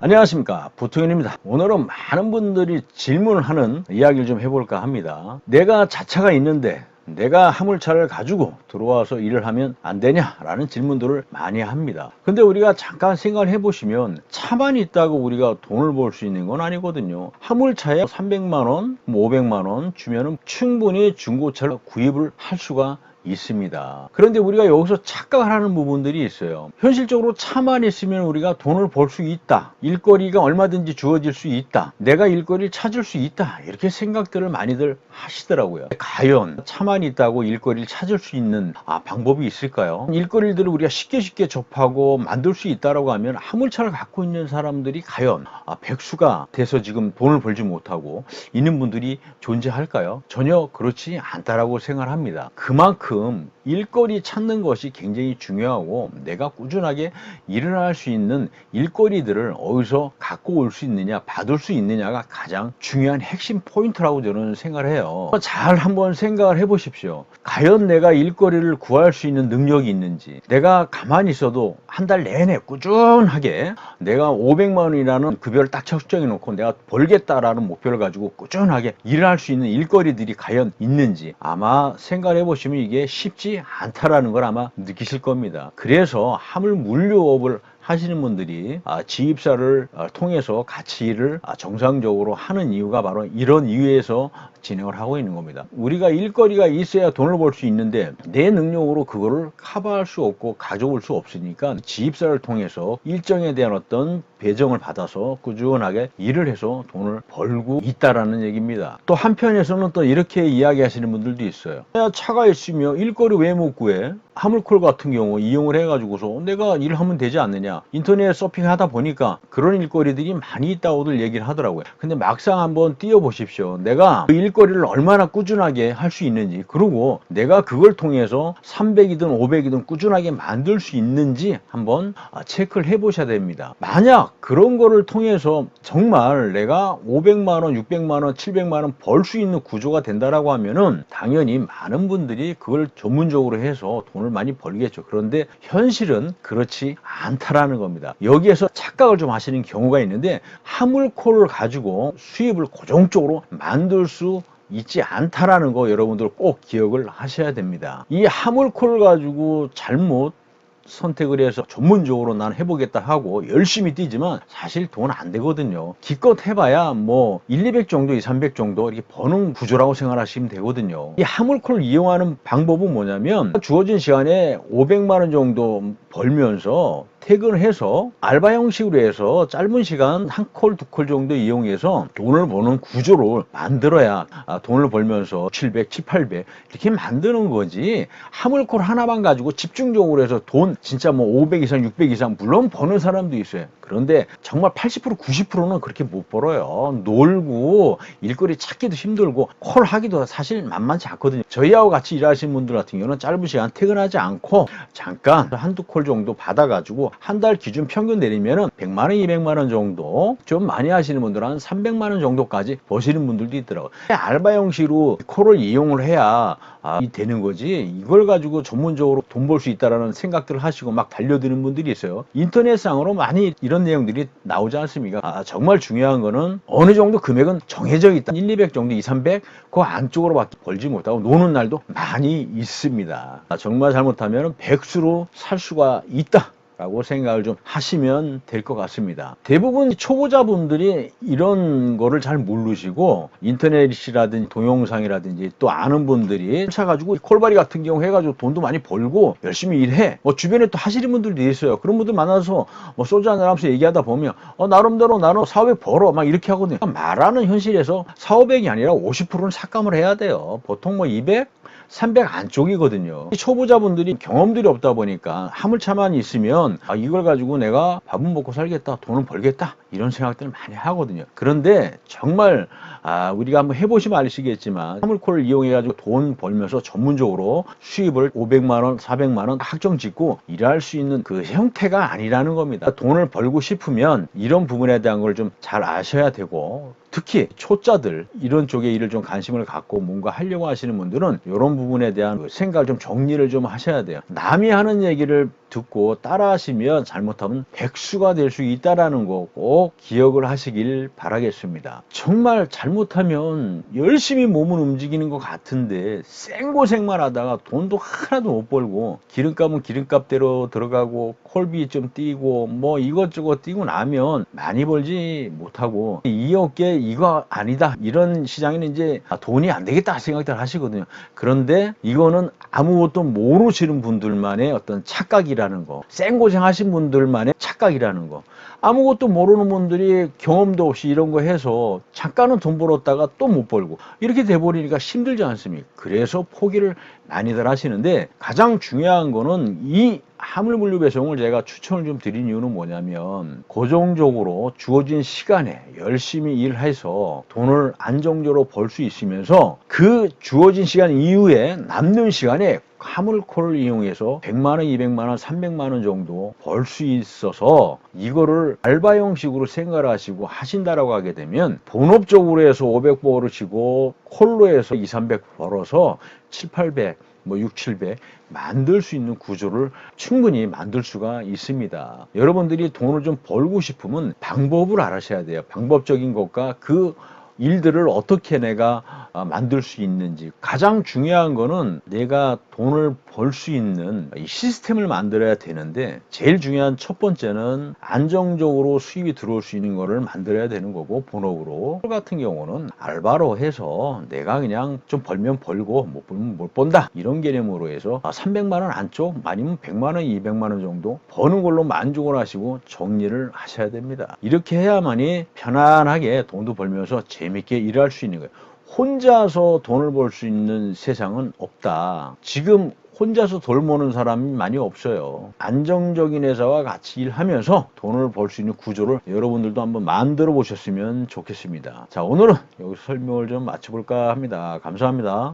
안녕하십니까, 보통현입니다. 오늘은 많은 분들이 질문을 하는 이야기를 좀 해볼까 합니다. 내가 자차가 있는데 내가 화물차를 가지고 들어와서 일을 하면 안 되냐라는 질문들을 많이 합니다. 근데 우리가 잠깐 생각을 해보시면 차만 있다고 우리가 돈을 벌 수 있는 건 아니거든요. 화물차에 300만원, 500만원 주면은 충분히 중고차를 구입을 할 수가 있습니다. 그런데 우리가 여기서 착각을 하는 부분들이 있어요. 현실적으로 차만 있으면 우리가 돈을 벌 수 있다, 일거리가 얼마든지 주어질 수 있다, 내가 일거리를 찾을 수 있다, 이렇게 생각들을 많이들 하시더라고요. 과연 차만 있다고 일거리를 찾을 수 있는 방법이 있을까요? 일거리들을 우리가 쉽게 접하고 만들 수 있다라고 하면 화물차를 갖고 있는 사람들이 과연 백수가 돼서 지금 돈을 벌지 못하고 있는 분들이 존재할까요? 전혀 그렇지 않다라고 생각합니다. 그만큼 일거리 찾는 것이 굉장히 중요하고, 내가 꾸준하게 일을 할 수 있는 일거리들을 어디서 갖고 올 수 있느냐, 받을 수 있느냐가 가장 중요한 핵심 포인트라고 저는 생각을 해요. 잘 한번 생각을 해 보십시오. 과연 내가 일거리를 구할 수 있는 능력이 있는지, 내가 가만히 있어도 한 달 내내 꾸준하게 내가 500만 원이라는 급여를 딱 책정해 놓고 내가 벌겠다라는 목표를 가지고 꾸준하게 일을 할 수 있는 일거리들이 과연 있는지, 아마 생각을 해 보시면 이게 쉽지 않다라는 걸 아마 느끼실 겁니다. 그래서 화물 물류업을 하시는 분들이 지입사를 통해서 같이 일을 정상적으로 하는 이유가 바로 이런 이유에서 진행을 하고 있는 겁니다. 우리가 일거리가 있어야 돈을 벌 수 있는데 내 능력으로 그거를 커버할 수 없고 가져올 수 없으니까 지입사를 통해서 일정에 대한 어떤 배정을 받아서 꾸준하게 일을 해서 돈을 벌고 있다라는 얘기입니다. 또 한편에서는 또 이렇게 이야기하시는 분들도 있어요. 내가 차가 있으면 일거리 왜 못 구해? 화물콜 같은 경우 이용을 해가지고서 내가 일하면 되지 않느냐, 인터넷 서핑하다 보니까 그런 일거리들이 많이 있다고들 얘기를 하더라고요. 근데 막상 한번 뛰어보십시오. 내가 그 일거리를 얼마나 꾸준하게 할 수 있는지, 그리고 내가 그걸 통해서 300이든 500이든 꾸준하게 만들 수 있는지 한번 체크를 해보셔야 됩니다. 만약 그런 거를 통해서 정말 내가 500만원, 600만원, 700만원 벌 수 있는 구조가 된다라고 하면은 당연히 많은 분들이 그걸 전문적으로 해서 돈을 많이 벌겠죠. 그런데 현실은 그렇지 않다라는 겁니다. 여기에서 착각을 좀 하시는 경우가 있는데, 화물콜을 가지고 수입을 고정적으로 만들 수 있지 않다라는 거 여러분들 꼭 기억을 하셔야 됩니다. 이 화물콜을 가지고 잘못 선택을 해서 전문적으로 난 해보겠다 하고 열심히 뛰지만 사실 돈 안 되거든요. 기껏 해봐야 뭐 1, 200 정도, 2, 300 정도 이렇게 버는 구조라고 생각하시면 되거든요. 이 화물콜을 이용하는 방법은 뭐냐면, 주어진 시간에 500만 원 정도 벌면서 퇴근을 해서 알바 형식으로 해서 짧은 시간 한 콜, 두 콜 정도 이용해서 돈을 버는 구조를 만들어야 돈을 벌면서 700, 7, 800 이렇게 만드는 거지, 화물콜 하나만 가지고 집중적으로 해서 돈 진짜 뭐 500 이상, 600 이상 물론 버는 사람도 있어요. 그런데 정말 80%, 90%는 그렇게 못 벌어요. 놀고 일거리 찾기도 힘들고 콜 하기도 사실 만만치 않거든요. 저희하고 같이 일하시는 분들 같은 경우는 짧은 시간 퇴근하지 않고 잠깐 한두 콜 정도 받아가지고 한 달 기준 평균 내리면은 100만 원, 200만 원 정도, 좀 많이 하시는 분들은 한 300만 원 정도까지 버시는 분들도 있더라고요. 알바 형식으로 콜을 이용을 해야 되는 거지, 이걸 가지고 전문적으로 돈 벌 수 있다라는 생각들을 하시고 막 달려드는 분들이 있어요. 인터넷상으로 많이 이런 내용들이 나오지 않습니까? 정말 중요한 거는 어느 정도 금액은 정해져 있다. 1, 200 정도, 2, 300 그 안쪽으로밖에 벌지 못하고 노는 날도 많이 있습니다. 정말 잘못하면 백수로 살 수가 있다 라고 생각을 좀 하시면 될 것 같습니다. 대부분 초보자분들이 이런 거를 잘 모르시고 인터넷이라든지 동영상이라든지 또 아는 분들이 사가지고 콜바리 같은 경우 해가지고 돈도 많이 벌고 열심히 일해, 뭐 주변에 또 하시는 분들도 있어요. 그런 분들 만나서 뭐 소주 한잔 하면서 얘기하다 보면 나름대로 나는 400 벌어 막 이렇게 하거든요. 말하는 현실에서 400이 아니라 50%는 삭감을 해야 돼요. 보통 뭐 200, 300 안쪽이거든요. 초보자분들이 경험들이 없다 보니까 화물차만 있으면 이걸 가지고 내가 밥은 먹고 살겠다, 돈은 벌겠다, 이런 생각들을 많이 하거든요. 그런데 정말 우리가 한번 해보시면 아시겠지만 화물콜을 이용해 가지고 돈 벌면서 전문적으로 수입을 500만 원, 400만 원 확정 짓고 일할 수 있는 그 형태가 아니라는 겁니다. 돈을 벌고 싶으면 이런 부분에 대한 걸 좀 잘 아셔야 되고, 특히 초짜들, 이런 쪽에 일을 좀 관심을 갖고 뭔가 하려고 하시는 분들은 이런 부분에 대한 생각을 좀 정리를 좀 하셔야 돼요. 남이 하는 얘기를 듣고 따라하시면 잘못하면 백수가 될 수 있다라는 거 꼭 기억을 하시길 바라겠습니다. 정말 잘못하면 열심히 몸을 움직이는 것 같은데 생고생만 하다가 돈도 하나도 못 벌고 기름값은 기름값대로 들어가고 콜비 좀 띄고 뭐 이것저것 띄고 나면 많이 벌지 못하고 이 업계 이거 아니다 이런 시장에는 이제 돈이 안 되겠다 생각들 하시거든요. 그런데 이거는 아무것도 모르시는 분들만의 어떤 착각이라는 거, 생고생 하신 분들만의 착각이라는 거, 아무것도 모르는 분들이 경험도 없이 이런 거 해서 잠깐은 돈 벌었다가 또 못 벌고 이렇게 돼버리니까 힘들지 않습니까? 그래서 포기를 많이들 하시는데 가장 중요한 거는 이 화물분류 배송을 제가 추천을 좀 드린 이유는 뭐냐면 고정적으로 주어진 시간에 열심히 일해서 돈을 안정적으로 벌 수 있으면서 그 주어진 시간 이후에 남는 시간에 화물콜을 이용해서 100만원, 200만원, 300만원 정도 벌 수 있어서 이거를 알바 형식으로 생각을 하시고 하신다라고 하게 되면 본업적으로 해서 500 벌으시고 콜로 해서 2, 300 벌어서 7, 800 뭐 6, 700 만들 수 있는 구조를 충분히 만들 수가 있습니다. 여러분들이 돈을 좀 벌고 싶으면 방법을 알아셔야 돼요. 방법적인 것과 그 일들을 어떻게 내가 만들 수 있는지. 가장 중요한 거는 내가 돈을 벌 수 있는 이 시스템을 만들어야 되는데 제일 중요한 첫 번째는 안정적으로 수입이 들어올 수 있는 거를 만들어야 되는 거고 본업으로 같은 경우는 알바로 해서 내가 그냥 좀 벌면 벌고 못 벌면 못 번다 이런 개념으로 해서 300만 원 안쪽 아니면 100만 원, 200만 원 정도 버는 걸로 만족을 하시고 정리를 하셔야 됩니다. 이렇게 해야만이 편안하게 돈도 벌면서 재밌게 일할 수 있는 거예요. 혼자서 돈을 벌 수 있는 세상은 없다. 지금 혼자서 돈 버는 사람이 많이 없어요. 안정적인 회사와 같이 일하면서 돈을 벌 수 있는 구조를 여러분들도 한번 만들어 보셨으면 좋겠습니다. 자, 오늘은 여기서 설명을 좀 마쳐볼까 합니다. 감사합니다.